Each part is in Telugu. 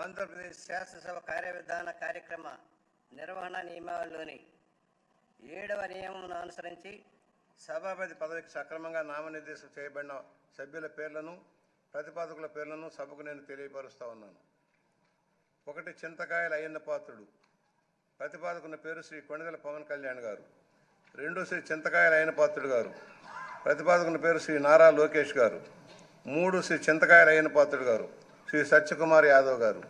ఆంధ్రప్రదేశ్ శాసనసభ కార్యవిధాన కార్యక్రమ నిర్వహణ నియమావళిలోని 7వ నియమమును అనుసరించి సభాపతి పదవికి సక్రమంగా నామనిర్దేశం చేయబడిన సభ్యుల పేర్లను ప్రతిపాదకుల పేర్లను సభకు నేను తెలియపరుస్తా ఉన్నాను. 1 చింతకాయల అయ్యన్న పాత్రుడు. ప్రతిపాదకున్న పేరు శ్రీ కొణిదెల పవన్ కళ్యాణ్ గారు. 2 శ్రీ చింతకాయల అయ్యన్న పాత్రుడు గారు. ప్రతిపాదకున్న పేరు శ్రీ నారా లోకేష్ గారు. 3 శ్రీ చింతకాయల అయ్యన్న పాత్రుడు గారు శ్రీ సత్యకుమార్ యాదవ్ గారు.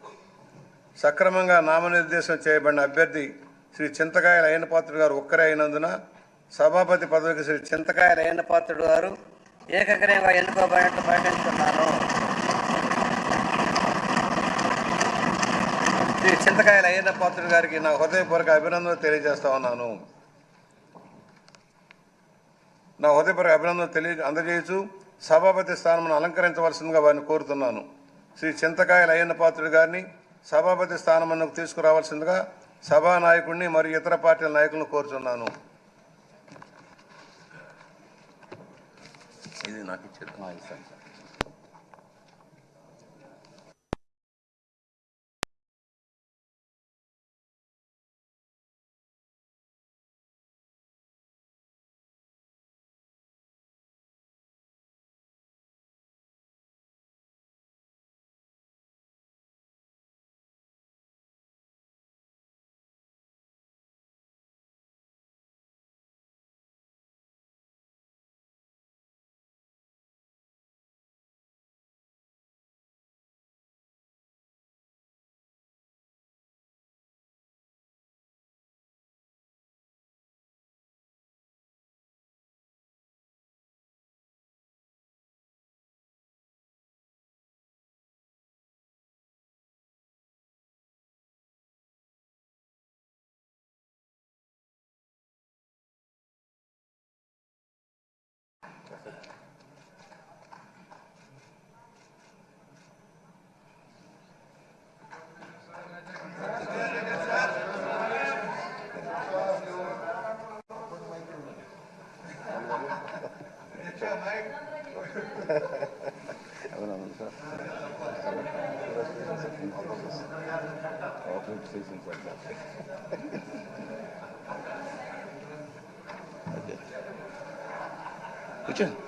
సక్రమంగా నామనిర్దేశం చేయబడిన అభ్యర్థి శ్రీ చింతకాయల అయ్యన్న పాత్రుడు గారు ఒక్కరే అయినందున సభాపతి పదవికి శ్రీ చింతకాయల అయ్యన్న పాత్రుడు గారు ఏకగ్రీవంగా ఎన్నుకోబడినట్టు ప్రకటిస్తున్నాను. శ్రీ చింతకాయల అయ్యన్న పాత్రుడు గారికి నా హృదయపూర్వక అభినందనలు తెలియజేస్తా ఉన్నాను. నా హృదయపూర్వక అభినందనలు అందజేయచ్చు సభాపతి స్థానమును అలంకరించవలసిందిగా వారిని కోరుతున్నాను. శ్రీ చింతకాయల అయ్యన్న పాత్రుడు గారిని సభాపతి స్థానమునకు తీసుకురావాల్సిందిగా సభానాయకుడిని మరియు ఇతర పార్టీల నాయకులను కోరుతున్నాను. ఇది నాకు ఇచ్చారు. కూర్చోండి.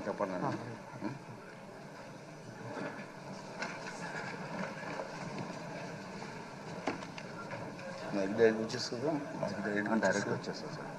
చెప్పండి. డైరెక్ట్ వచ్చేస్తుందా? డైరెక్ట్ వచ్చేస్తా సార్.